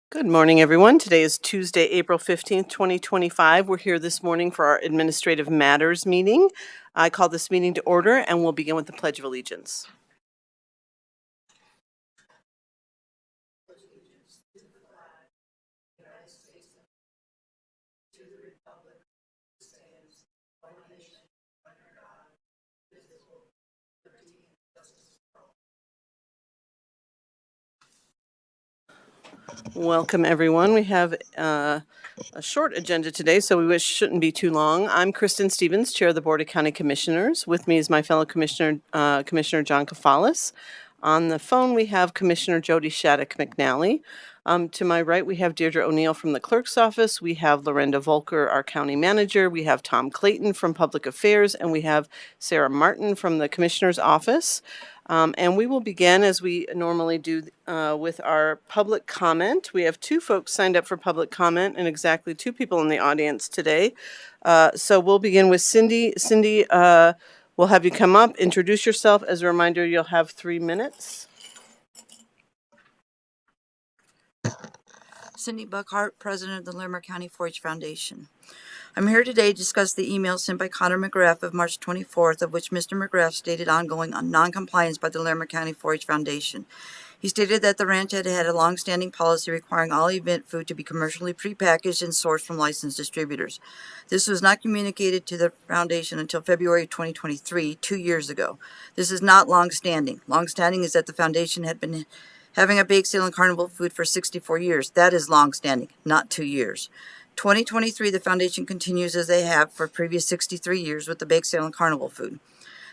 Good morning, everyone. Today is Tuesday, April 15th, 2025. We're here this morning for our Administrative Matters meeting. I call this meeting to order, and we'll begin with the Pledge of Allegiance. Welcome, everyone. We have a short agenda today, so we wish shouldn't be too long. I'm Kristen Stevens, Chair of the Board of County Commissioners. With me is my fellow Commissioner, Commissioner John Kafalis. On the phone, we have Commissioner Jody Shattuck McNally. To my right, we have Deirdre O'Neill from the Clerk's Office. We have Lorenda Volker, our County Manager. We have Tom Clayton from Public Affairs, and we have Sarah Martin from the Commissioner's Office. And we will begin, as we normally do, with our public comment. We have two folks signed up for public comment and exactly two people in the audience today. So we'll begin with Cindy. Cindy, we'll have you come up, introduce yourself. As a reminder, you'll have 3 minutes. Cindy Buckhart, President of the Larimer County 4-H Foundation. I'm here today to discuss the email sent by Connor McGrath of March 24th, of which Mr. McGrath stated ongoing non-compliance by the Larimer County 4-H Foundation. He stated that the ranch had a long-standing policy requiring all event food to be commercially prepackaged and sourced from licensed distributors. This was not communicated to the foundation until February 2023, 2 years ago. This is not long-standing. Long-standing is that the foundation had been having a bake sale and carnival food for 64 years. That is long-standing, not 2 years. 2023, the foundation continues as they have for previous 63 years with the bake sale and carnival food.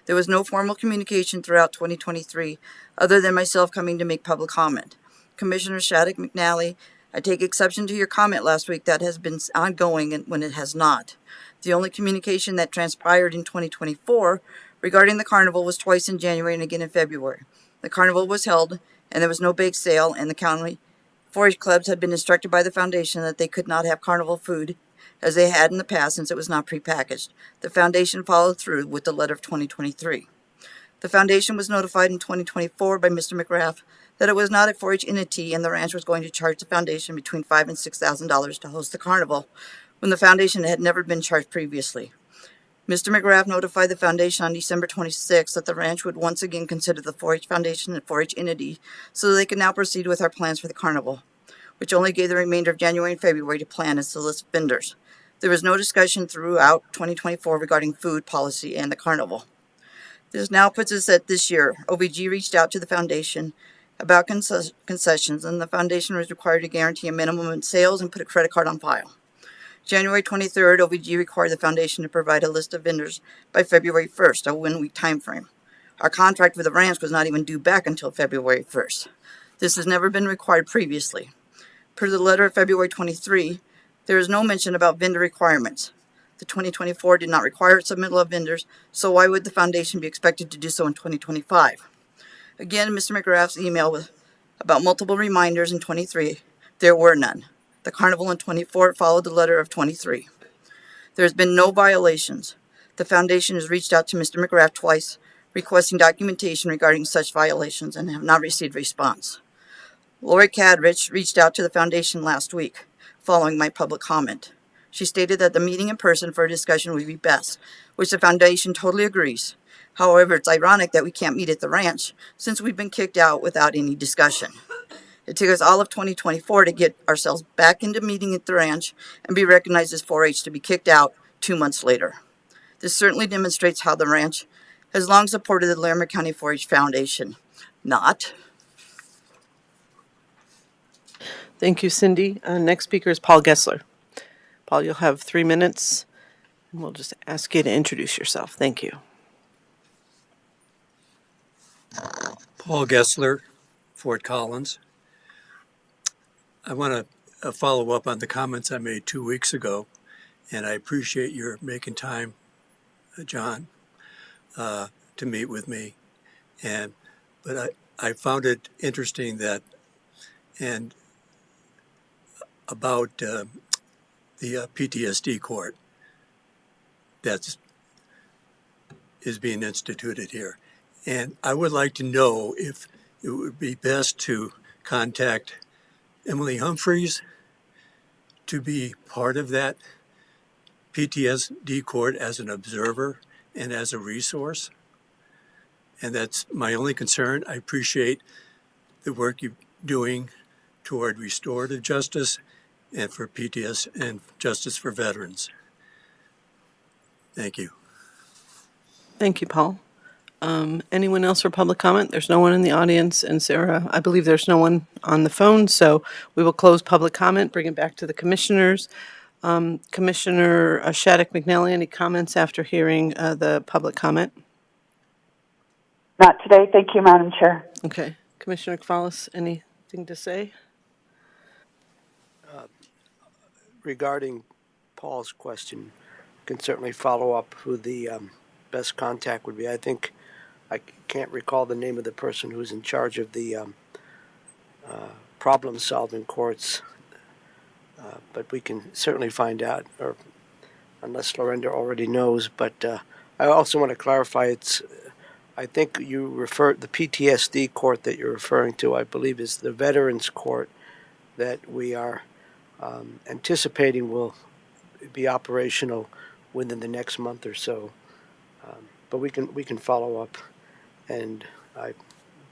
There was no formal communication throughout 2023 other than myself coming to make public comment. Commissioner Shattuck McNally, I take exception to your comment last week that has been ongoing when it has not. The only communication that transpired in 2024 regarding the carnival was twice in January and again in February. The carnival was held and there was no bake sale, and the county 4-H clubs had been instructed by the foundation that they could not have carnival food as they had in the past since it was not prepackaged. The foundation followed through with the letter of 2023. The foundation was notified in 2024 by Mr. McGrath that it was not a 4-H entity and the ranch was going to charge the foundation between $5,000 and $6,000 to host the carnival when the foundation had never been charged previously. Mr. McGrath notified the foundation on December 26 that the ranch would once again consider the 4-H Foundation a 4-H entity so that they could now proceed with our plans for the carnival, which only gave the remainder of January and February to plan and solicit vendors. There was no discussion throughout 2024 regarding food policy and the carnival. This now puts us at this year. OVG reached out to the foundation about concessions, and the foundation was required to guarantee a minimum in sales and put a credit card on file. January 23rd, OVG required the foundation to provide a list of vendors by February 1st, a 1-week time frame. Our contract with the ranch was not even due back until February 1st. This has never been required previously. Per the letter of February 23, there is no mention about vendor requirements. The 2024 did not require submittal of vendors, so why would the foundation be expected to do so in 2025? Again, Mr. McGrath's email was about multiple reminders in 23. There were none. The carnival in 24 followed the letter of 23. There has been no violations. The foundation has reached out to Mr. McGrath twice, requesting documentation regarding such violations and have not received a response. Lori Cadrich reached out to the foundation last week, following my public comment. She stated that the meeting in person for a discussion would be best, which the foundation totally agrees. However, it's ironic that we can't meet at the ranch since we've been kicked out without any discussion. It took us all of 2024 to get ourselves back into meeting at the ranch and be recognized as 4-H to be kicked out 2 months later. This certainly demonstrates how the ranch has long supported the Larimer County 4-H Foundation. Not. Thank you, Cindy. Next speaker is Paul Gessler. Paul, you'll have 3 minutes, and we'll just ask you to introduce yourself. Thank you. Paul Gessler, Fort Collins. I want to follow up on the comments I made 2 weeks ago, and I appreciate your making time, John, to meet with me. But I found it interesting that, and about the PTSD court that is being instituted here. And I would like to know if it would be best to contact Emily Humphreys to be part of that PTSD court as an observer and as a resource. And that's my only concern. I appreciate the work you're doing toward restorative justice and for PTS and justice for veterans. Thank you. Thank you, Paul. Anyone else for public comment? There's no one in the audience, and Sarah, I believe there's no one on the phone, so we will close public comment, bring it back to the commissioners. Commissioner Shattuck McNally, any comments after hearing the public comment? Not today. Thank you, Madam Chair. Okay. Commissioner Kvalis, anything to say? Regarding Paul's question, can certainly follow up who the best contact would be. I think I can't recall the name of the person who's in charge of the problem-solving courts, but we can certainly find out, or unless Lorinda already knows. But I also want to clarify, I think you refer the PTSD court that you're referring to, I believe, is the Veterans Court that we are anticipating will be operational within the next month or so. But we can follow up, and I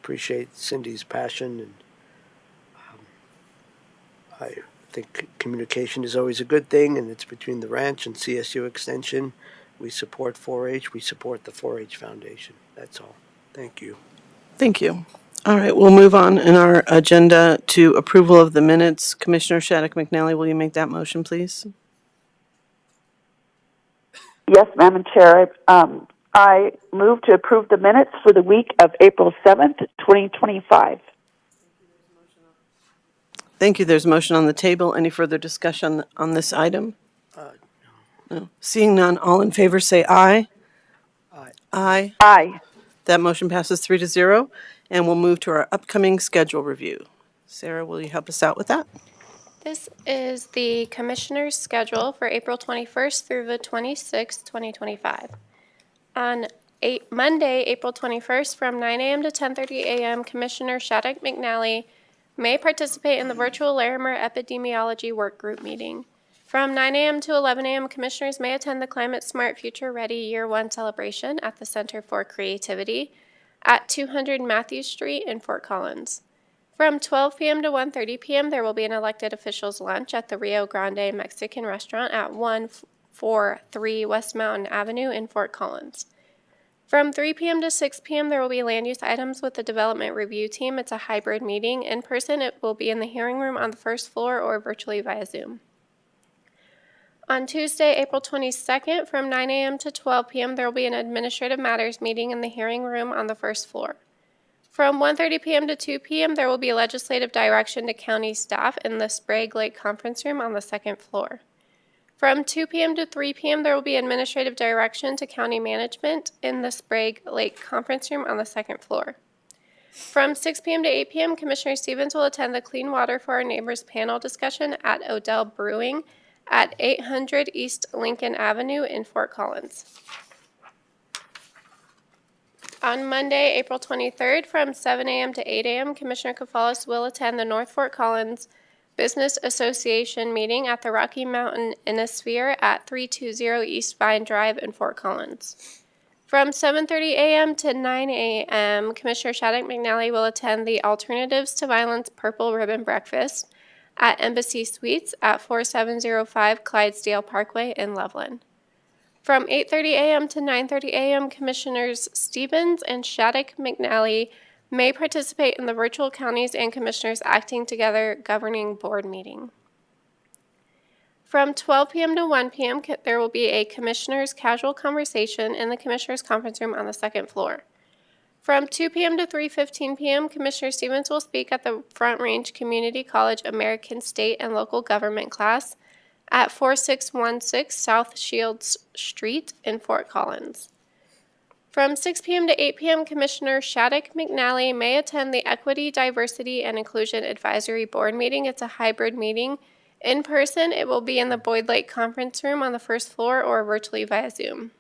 appreciate Cindy's passion, and I think communication is always a good thing, and it's between the ranch and CSU Extension. We support 4-H. We support the 4-H Foundation. That's all. Thank you. Thank you. All right, we'll move on in our agenda to approval of the minutes. Commissioner Shattuck McNally, will you make that motion, please? Yes, Madam Chair. I move to approve the minutes for the week of April 7th, 2025. Thank you. There's a motion on the table. Any further discussion on this item? No. Seeing none, all in favor say aye. Aye. Aye. Aye. That motion passes 3-0, and we'll move to our upcoming schedule review. Sarah, will you help us out with that? This is the Commissioner's schedule for April 21st through the 26th, 2025. On Monday, April 21st, from 9 a.m. to 10:30 a.m., Commissioner Shattuck McNally may participate in the virtual Larimer Epidemiology Work Group meeting. From 9 a.m. to 11 a.m., Commissioners may attend the Climate Smart Future Ready Year 1 celebration at the Center for Creativity at 200 Matthews Street in Fort Collins. From 12 p.m. to 1:30 p.m., there will be an elected officials lunch at the Rio Grande Mexican Restaurant at 143 West Mountain Avenue in Fort Collins. From 3 p.m. to 6 p.m., there will be land use items with the Development Review Team. It's a hybrid meeting. In person, it will be in the hearing room on the first floor or virtually via Zoom. On Tuesday, April 22nd, from 9 a.m. to 12 p.m., there will be an Administrative Matters meeting in the hearing room on the first floor. From 1:30 p.m. to 2 p.m., there will be legislative direction to county staff in the Sprague Lake Conference Room on the second floor. From 2 p.m. to 3 p.m., there will be administrative direction to county management in the Sprague Lake Conference Room on the second floor. From 6 p.m. to 8 p.m., Commissioner Stevens will attend the Clean Water for Our Neighbors panel discussion at Odell Brewing at 800 East Lincoln Avenue in Fort Collins. On Monday, April 23rd, from 7 a.m. to 8 a.m., Commissioner Kvalis will attend the North Fort Collins Business Association meeting at the Rocky Mountain Innosphere at 320 East Vine Drive in Fort Collins. From 7:30 a.m. to 9 a.m., Commissioner Shattuck McNally will attend the Alternatives to Violence Purple Ribbon Breakfast at Embassy Suites at 4705 Clydesdale Parkway in Loveland. From 8:30 a.m. to 9:30 a.m., Commissioners Stevens and Shattuck McNally may participate in the virtual Counties and Commissioners Acting Together Governing Board meeting. From 12 p.m. to 1 p.m., there will be a Commissioners' Casual Conversation in the Commissioners' Conference Room on the second floor. From 2 p.m. to 3:15 p.m., Commissioner Stevens will speak at the Front Range Community College American State and Local Government class at 4616 South Shields Street in Fort Collins. From 6 p.m. to 8 p.m., Commissioner Shattuck McNally may attend the Equity, Diversity, and Inclusion Advisory Board meeting. It's a hybrid meeting. In person, it will be in the Boyd Lake Conference Room on the first floor or virtually via Zoom.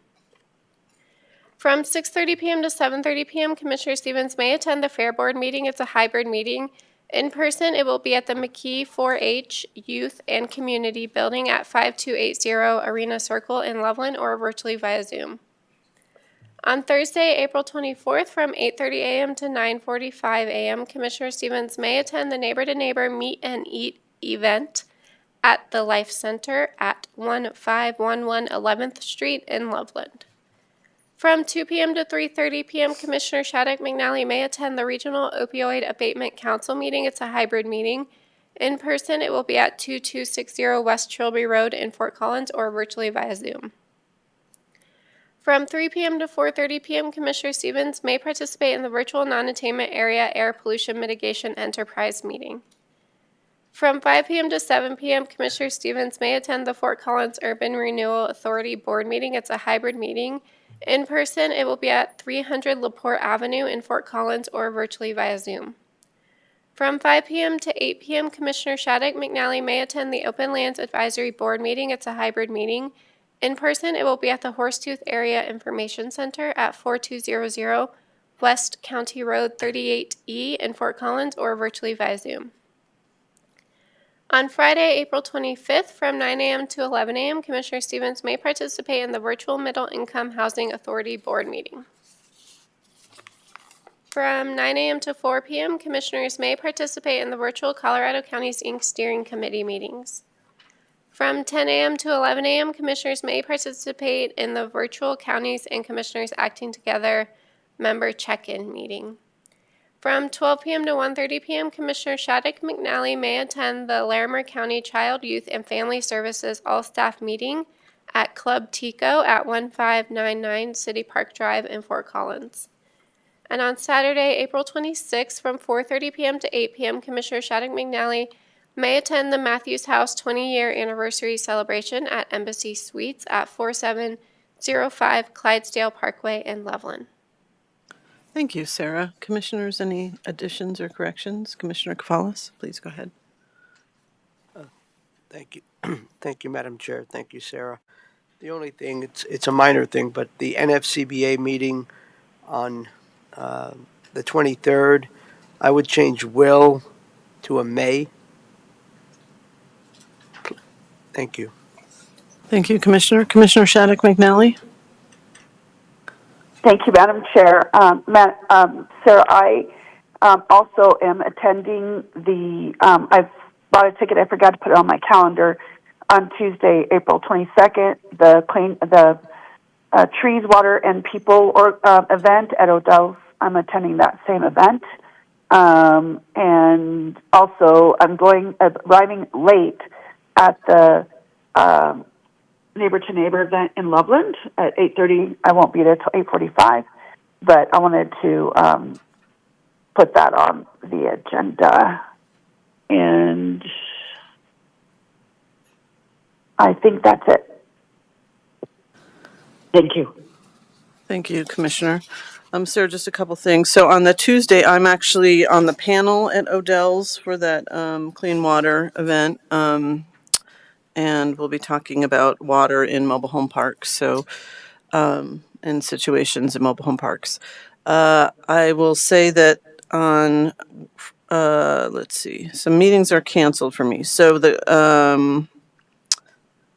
From 6:30 p.m. to 7:30 p.m., Commissioner Stevens may attend the Fair Board meeting. It's a hybrid meeting. In person, it will be at the McKee 4-H Youth and Community Building at 5280 Arena Circle in Loveland, or virtually via Zoom. On Thursday, April 24th, from 8:30 a.m. to 9:45 a.m., Commissioner Stevens may attend the Neighbor to Neighbor Meet and Eat event at the Life Center at 1511 11th Street in Loveland. From 2 p.m. to 3:30 p.m., Commissioner Shattuck McNally may attend the Regional Opioid Abatement Council meeting. It's a hybrid meeting. In person, it will be at 2260 West Trilby Road in Fort Collins, or virtually via Zoom. From 3 p.m. to 4:30 p.m., Commissioner Stevens may participate in the virtual non-attainment area air pollution mitigation enterprise meeting. From 5 p.m. to 7 p.m., Commissioner Stevens may attend the Fort Collins Urban Renewal Authority board meeting. It's a hybrid meeting. In person, it will be at 300 LaPorte Avenue in Fort Collins, or virtually via Zoom. From 5 p.m. to 8 p.m., Commissioner Shattuck McNally may attend the Open Lands Advisory Board meeting. It's a hybrid meeting. In person, it will be at the Horsetooth Area Information Center at 4200 West County Road 38E in Fort Collins, or virtually via Zoom. On Friday, April 25th, from 9 a.m. to 11 a.m., Commissioner Stevens may participate in the virtual Middle Income Housing Authority board meeting. From 9 a.m. to 4 p.m., Commissioners may participate in the virtual Colorado Counties Inc. Steering Committee meetings. From 10 a.m. to 11 a.m., Commissioners may participate in the virtual Counties and Commissioners Acting Together member check-in meeting. From 12 p.m. to 1:30 p.m., Commissioner Shattuck McNally may attend the Larimer County Child, Youth, and Family Services All-Staff Meeting at Club Tico at 1599 City Park Drive in Fort Collins. And on Saturday, April 26th, from 4:30 p.m. to 8 p.m., Commissioner Shattuck McNally may attend the Matthews House 20-year anniversary celebration at Embassy Suites at 4705 Clydesdale Parkway in Loveland. Thank you, Sarah. Commissioners, any additions or corrections? Commissioner Kafalis, please go ahead. Thank you. Thank you, Madam Chair. Thank you, Sarah. The only thing, it's a minor thing, but the NFCBA meeting on the 23rd, I would change will to a may. Thank you. Thank you, Commissioner. Commissioner Shattuck McNally? Thank you, Madam Chair. Sarah, I also am attending I've bought a ticket. I forgot to put it on my calendar on Tuesday, April 22nd. The Trees, Water, and People event at Odell's. I'm attending that same event, and also I'm arriving late at the Neighbor to Neighbor event in Loveland at 8:30. I won't be there till 8:45, but I wanted to put that on the agenda. And I think that's it. Thank you. Thank you, Commissioner. Sarah, just a couple things. So on the Tuesday, I'm actually on the panel at Odell's for that clean water event. And we'll be talking about water in mobile home parks, so and situations in mobile home parks. I will say that on let's see, some meetings are canceled for me. So the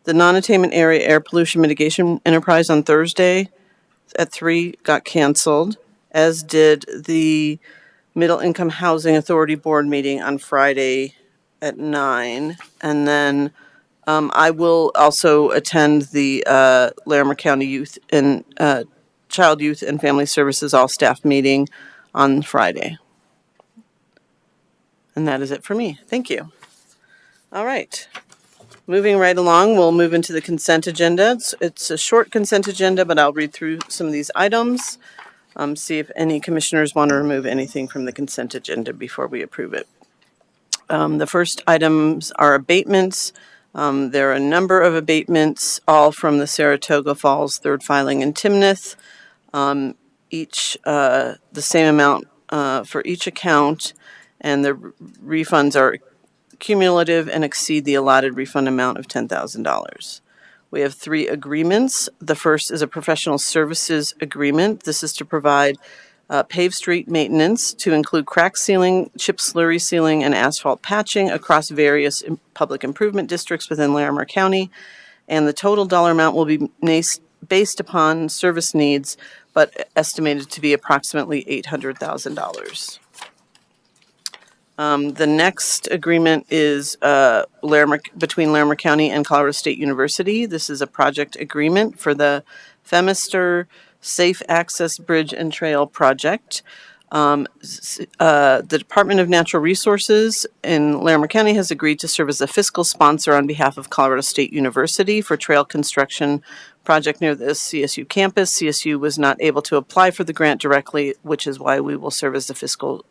non-attainment area air pollution mitigation enterprise on Thursday at 3 got canceled, as did the Middle Income Housing Authority board meeting on Friday at 9, and then I will also attend the Larimer County Youth and Child, Youth, and Family Services all-staff meeting on Friday. And that is it for me. Thank you. All right. Moving right along, we'll move into the consent agenda. It's a short consent agenda, but I'll read through some of these items, see if any commissioners want to remove anything from the consent agenda before we approve it. The first items are abatements. There are a number of abatements, all from the Saratoga Falls third filing in Timnath. Each the same amount for each account, and the refunds are cumulative and exceed the allotted refund amount of $10,000. We have 3 agreements. The first is a professional services agreement. This is to provide paved street maintenance to include crack sealing, chip slurry sealing, and asphalt patching across various public improvement districts within Larimer County. And the total dollar amount will be based upon service needs, but estimated to be approximately $800,000. The next agreement is between Larimer County and Colorado State University. This is a project agreement for the Femister Safe Access Bridge and Trail Project. The Department of Natural Resources in Larimer County has agreed to serve as a fiscal sponsor on behalf of Colorado State University for trail construction project near the CSU campus. CSU was not able to apply for the grant directly, which is why we will serve as the fiscal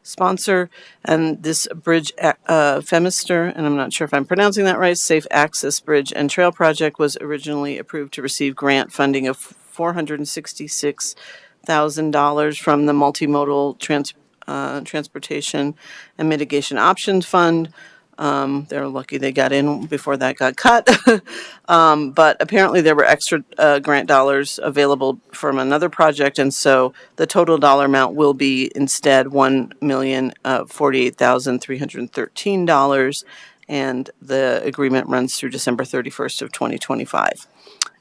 sponsor. And this bridge, Femister, and I'm not sure if I'm pronouncing that right, Safe Access Bridge and Trail Project was originally approved to receive grant funding of $466,000 from the Multimodal Transportation and Mitigation Options Fund. They're lucky they got in before that got cut. But apparently there were extra grant dollars available from another project, and so the total dollar amount will be instead $1,048,313, and the agreement runs through December 31st of 2025.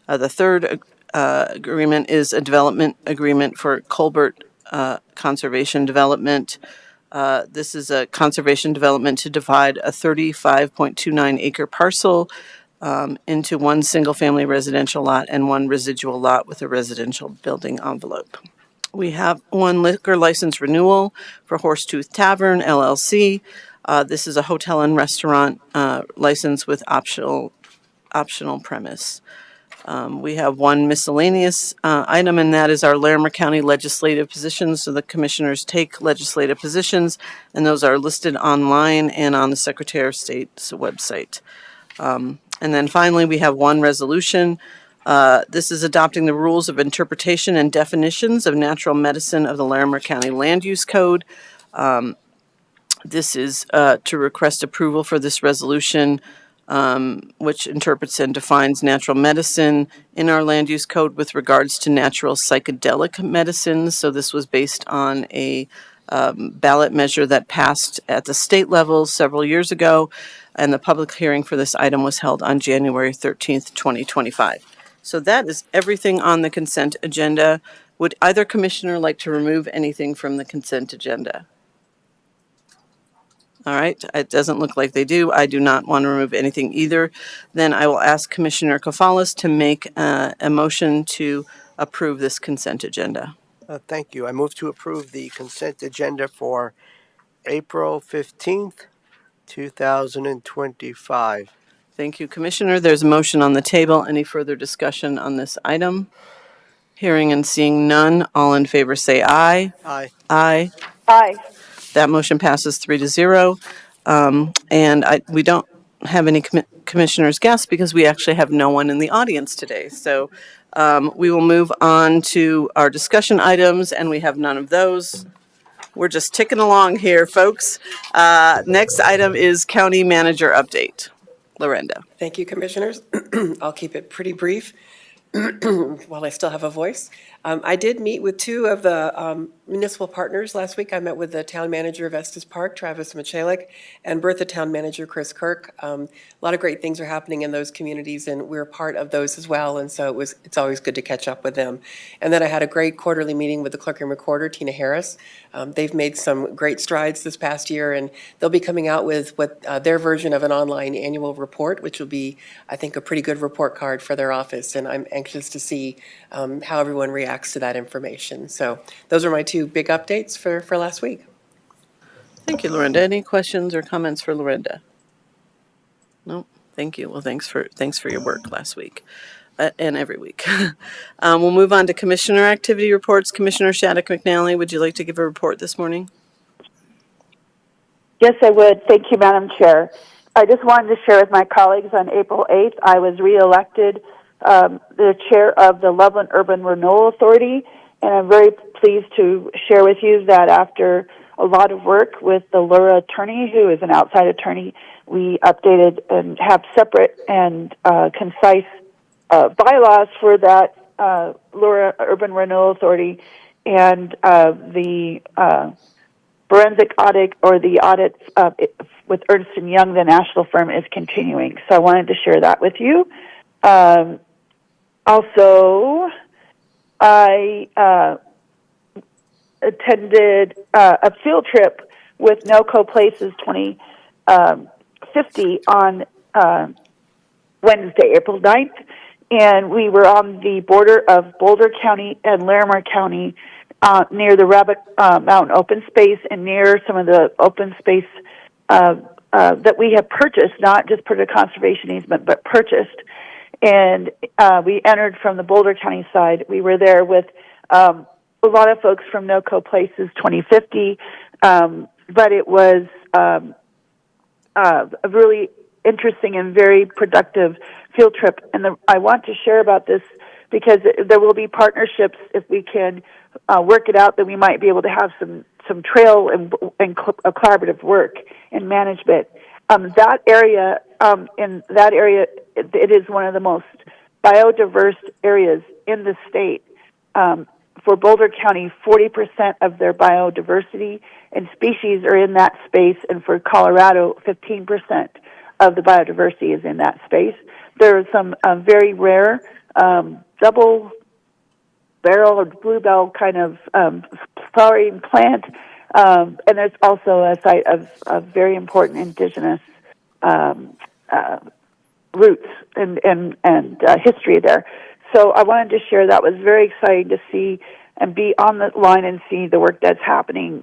The third agreement is a development agreement for Colbert Conservation Development. This is a conservation development to divide a 35.29 acre parcel into one single-family residential lot and one residual lot with a residential building envelope. We have one liquor license renewal for Horsetooth Tavern, LLC. This is a hotel and restaurant license with optional premise. We have one miscellaneous item, and that is our Larimer County legislative positions. So the commissioners take legislative positions, and those are listed online and on the Secretary of State's website. And then finally, we have one resolution. This is adopting the rules of interpretation and definitions of natural medicine of the Larimer County Land Use Code. This is to request approval for this resolution, which interprets and defines natural medicine in our land use code with regards to natural psychedelic medicines. So this was based on a ballot measure that passed at the state level several years ago, and the public hearing for this item was held on January 13th, 2025. So that is everything on the consent agenda. Would either commissioner like to remove anything from the consent agenda? All right, it doesn't look like they do. I do not want to remove anything either. Then I will ask Commissioner Kafalis to make a motion to approve this consent agenda. Thank you. I move to approve the consent agenda for April 15th, 2025. Thank you, Commissioner. There's a motion on the table. Any further discussion on this item? Hearing and seeing none, all in favor say aye. Aye. Aye. Aye. That motion passes 3-0. And we don't have any commissioners' guests because we actually have no one in the audience today. So we will move on to our discussion items, and we have none of those. We're just ticking along here, folks. Next item is County Manager Update. Lorenda. Thank you, Commissioners. I'll keep it pretty brief while I still have a voice. I did meet with two of the municipal partners last week. I met with the town manager of Estes Park, Travis Michalik, and Bertha town manager Chris Kirk. A lot of great things are happening in those communities, and we're part of those as well. And so it's always good to catch up with them. And then I had a great quarterly meeting with the clerk and recorder, Tina Harris. They've made some great strides this past year, and they'll be coming out with what their version of an online annual report, which will be, I think, a pretty good report card for their office. And I'm anxious to see how everyone reacts to that information. So those are my two big updates for last week. Thank you, Lorenda. Any questions or comments for Lorenda? No, thank you. Well, thanks for your work last week and every week. We'll move on to commissioner activity reports. Commissioner Shattuck McNally, would you like to give a report this morning? Yes, I would. Thank you, Madam Chair. I just wanted to share with my colleagues on April 8th, I was reelected the chair of the Loveland Urban Renewal Authority, and I'm very pleased to share with you that after a lot of work with the Lura attorney, who is an outside attorney, we updated and have separate and concise bylaws for that Lura Urban Renewal Authority, and the forensic audit, or the audit with Ernst & Young, the national firm, is continuing. So I wanted to share that with you. Also, I attended a field trip with NOCO Places 2050 on Wednesday, April 9th, and we were on the border of Boulder County and Larimer County, near the Rabbit Mountain open space, and near some of the open space that we have purchased, not just put a conservation easement, but purchased. And we entered from the Boulder County side. We were there with a lot of folks from NOCO Places 2050, but it was a really interesting and very productive field trip. And I want to share about this because there will be partnerships if we can work it out, that we might be able to have some trail and collaborative work and management. That area, it is one of the most biodiverse areas in the state. For Boulder County, 40% of their biodiversity and species are in that space, and for Colorado, 15% of the biodiversity is in that space. There are some very rare double barrel or bluebell kind of flowering plant, and there's also a site of very important indigenous roots and history there. So I wanted to share that. Was very exciting to see and be on the line and see the work that's happening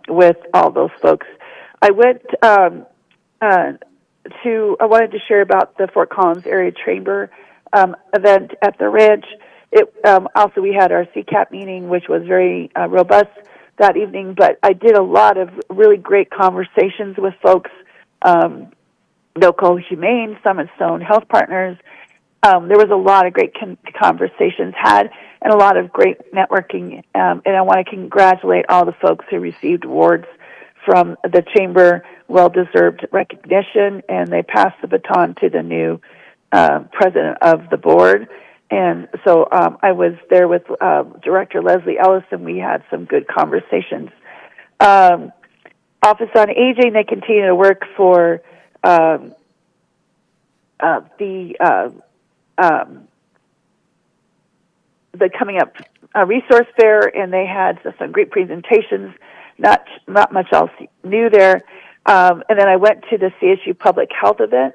with all those folks. I went I wanted to share about the Fort Collins Area Chamber event at the ranch. Also, we had our CCAP meeting, which was very robust that evening, but I did a lot of really great conversations with folks, local humane, Summit Stone Health Partners. There was a lot of great conversations had and a lot of great networking, and I want to congratulate all the folks who received awards from the Chamber, well-deserved recognition, and they passed the baton to the new president of the board. And so I was there with Director Leslie Ellis, and we had some good conversations. Office on Aging, they continue to work for the coming up resource fair, and they had some great presentations. Not much else new there. And then I went to the CSU Public Health event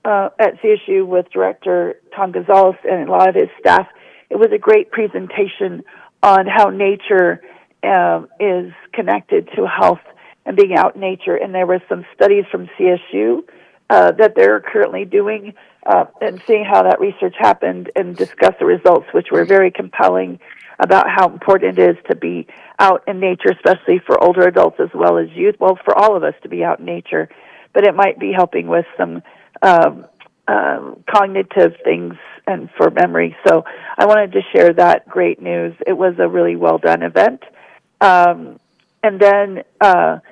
at CSU with Director Tom Gonzalez and a lot of his staff. It was a great presentation on how nature is connected to health and being out in nature. And there were some studies from CSU that they're currently doing and seeing how that research happened, and discuss the results, which were very compelling about how important it is to be out in nature, especially for older adults as well as youth. Well, for all of us to be out in nature, but it might be helping with some cognitive things and for memory. So I wanted to share that great news. It was a really well done event. And then I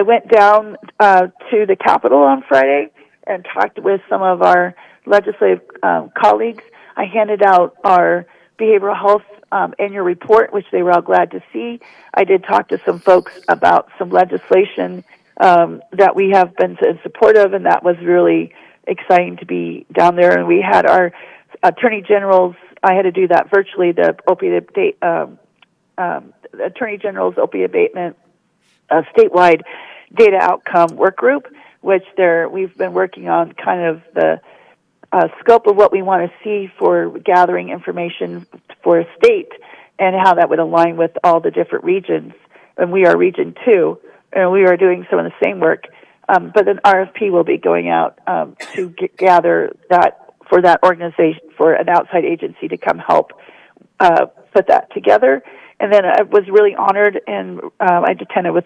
went down to the Capitol on Friday and talked with some of our legislative colleagues. I handed out our behavioral health annual report, which they were all glad to see. I did talk to some folks about some legislation that we have been in support of, and that was really exciting to be down there. And we had our attorney generals. I had to do that virtually. The attorney general's opiate abatement statewide data outcome work group, which we've been working on kind of the scope of what we want to see for gathering information for a state and how that would align with all the different regions. And we are Region 2, and we are doing some of the same work. But an RFP will be going out to gather that for that organization, for an outside agency to come help put that together. And then I was really honored, and I attended with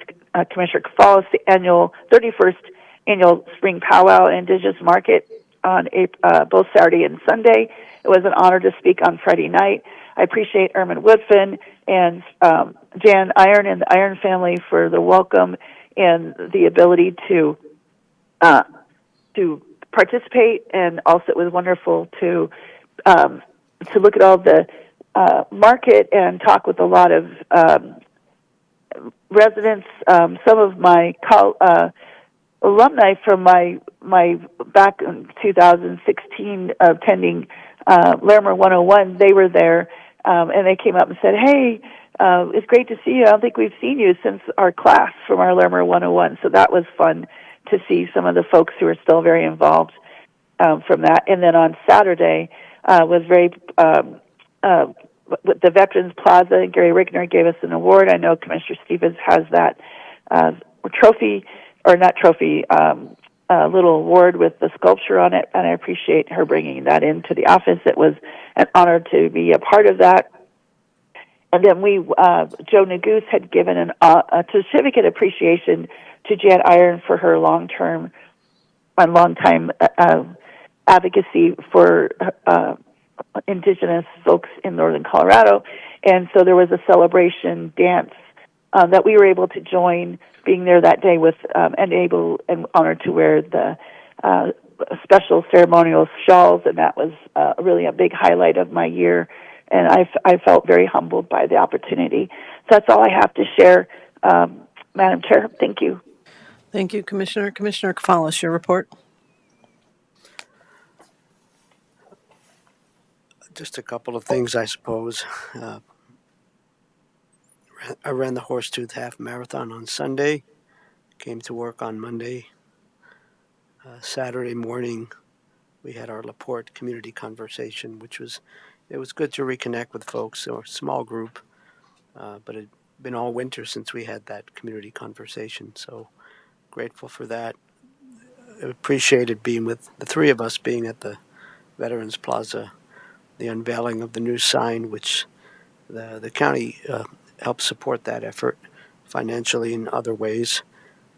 Commissioner Kafalis the 31st annual Spring Powwow and Indigenous Market on both Saturday and Sunday. It was an honor to speak on Friday night. I appreciate Ermin Woodfin and Jan Iron and the Iron family for the welcome and the ability to participate. And also, it was wonderful to look at all the market and talk with a lot of residents. Some of my alumni from my back in 2016 attending Larimer 101, they were there, and they came up and said, "Hey, it's great to see you. I don't think we've seen you since our class from our Larimer 101." So that was fun to see some of the folks who are still very involved from that. And then on Saturday was very with the Veterans Plaza. Gary Rigner gave us an award. I know Commissioner Stevens has that trophy, or not trophy, little award with the sculpture on it, and I appreciate her bringing that into the office. It was an honor to be a part of that. And then Joe Nagoose had given a certificate appreciation to Jan Iron for her long-time advocacy for Indigenous folks in northern Colorado. And so there was a celebration dance that we were able to join, being there that day with and honored to wear the special ceremonial shawls, and that was really a big highlight of my year. And I felt very humbled by the opportunity. So that's all I have to share, Madam Chair. Thank you. Thank you, Commissioner. Commissioner Kafalis, your report. Just a couple of things, I suppose. I ran the Horsetooth Half Marathon on Sunday, came to work on Monday. Saturday morning, we had our LaPorte community conversation, it was good to reconnect with folks, or a small group, but it had been all winter since we had that community conversation, so grateful for that. I appreciated being with the three of us, being at the Veterans Plaza, the unveiling of the new sign, which the county helped support that effort financially in other ways.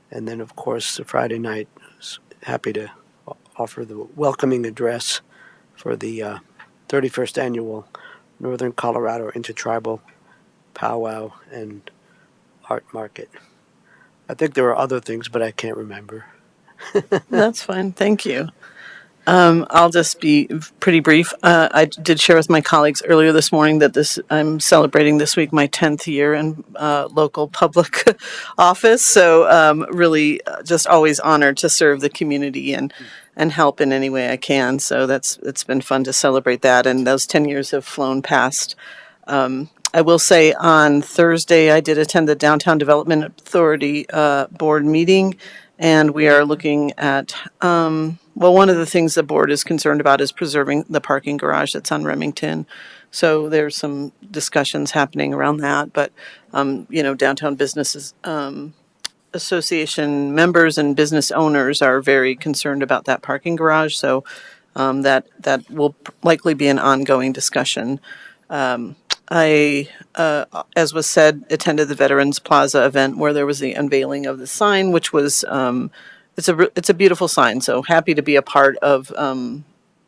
And then, of course, the Friday night, I was happy to offer the welcoming address for the 31st Annual Northern Colorado Intertribal Powwow and Art Market. I think there are other things, but I can't remember. That's fine. Thank you. I'll just be pretty brief. I did share with my colleagues earlier this morning that I'm celebrating this week my 10th year in local public office. So really just always honored to serve the community and help in any way I can. So it's been fun to celebrate that. And those 10 years have flown past. I will say on Thursday, I did attend the Downtown Development Authority board meeting, and we are looking at, one of the things the board is concerned about is preserving the parking garage that's on Remington. So there's some discussions happening around that, but, Downtown Businesses Association members and business owners are very concerned about that parking garage. So that will likely be an ongoing discussion. I, as was said, attended the Veterans Plaza event where there was the unveiling of the sign, which was, it's a beautiful sign. So happy to be a part of,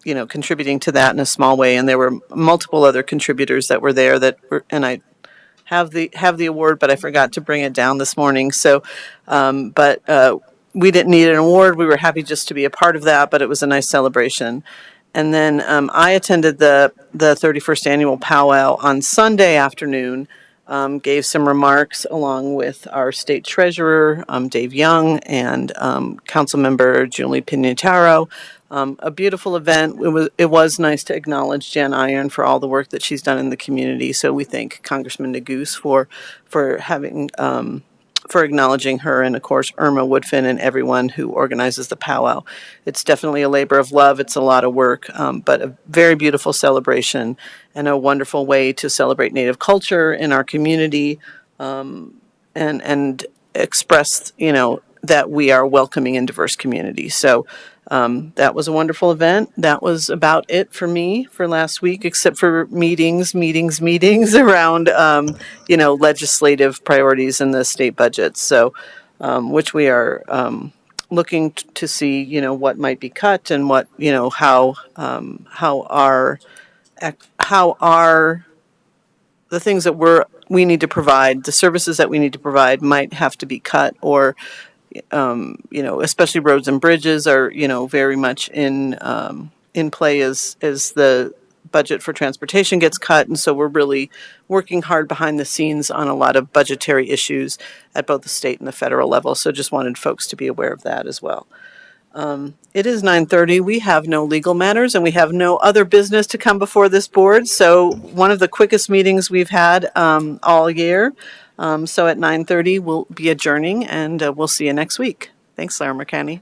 contributing to that in a small way. And there were multiple other contributors that were there and I have the award, but I forgot to bring it down this morning. So, we didn't need an award. We were happy just to be a part of that, but it was a nice celebration. And then I attended the 31st annual powwow on Sunday afternoon, gave some remarks along with our state treasurer, Dave Young, and council member Julie Pinataro. A beautiful event. It was nice to acknowledge Jan Iron for all the work that she's done in the community. So we thank Congressman Nagoose for having for acknowledging her, and of course Irma Woodfin and everyone who organizes the powwow. It's definitely a labor of love. It's a lot of work, but a very beautiful celebration and a wonderful way to celebrate Native culture in our community, and express, that we are a welcoming and diverse community. So that was a wonderful event. That was about it for me for last week, except for meetings around, legislative priorities in the state budget. So, which we are looking to see, what might be cut and what, how the things that we need to provide, the services that we need to provide might have to be cut, or especially roads and bridges are, very much in play as the budget for transportation gets cut, and so we're really working hard behind the scenes on a lot of budgetary issues at both the state and the federal level. So just wanted folks to be aware of that as well. It is 9:30. We have no legal matters and we have no other business to come before this board. So one of the quickest meetings we've had all year. So at 9:30, we'll be adjourning and we'll see you next week. Thanks, Larimer County.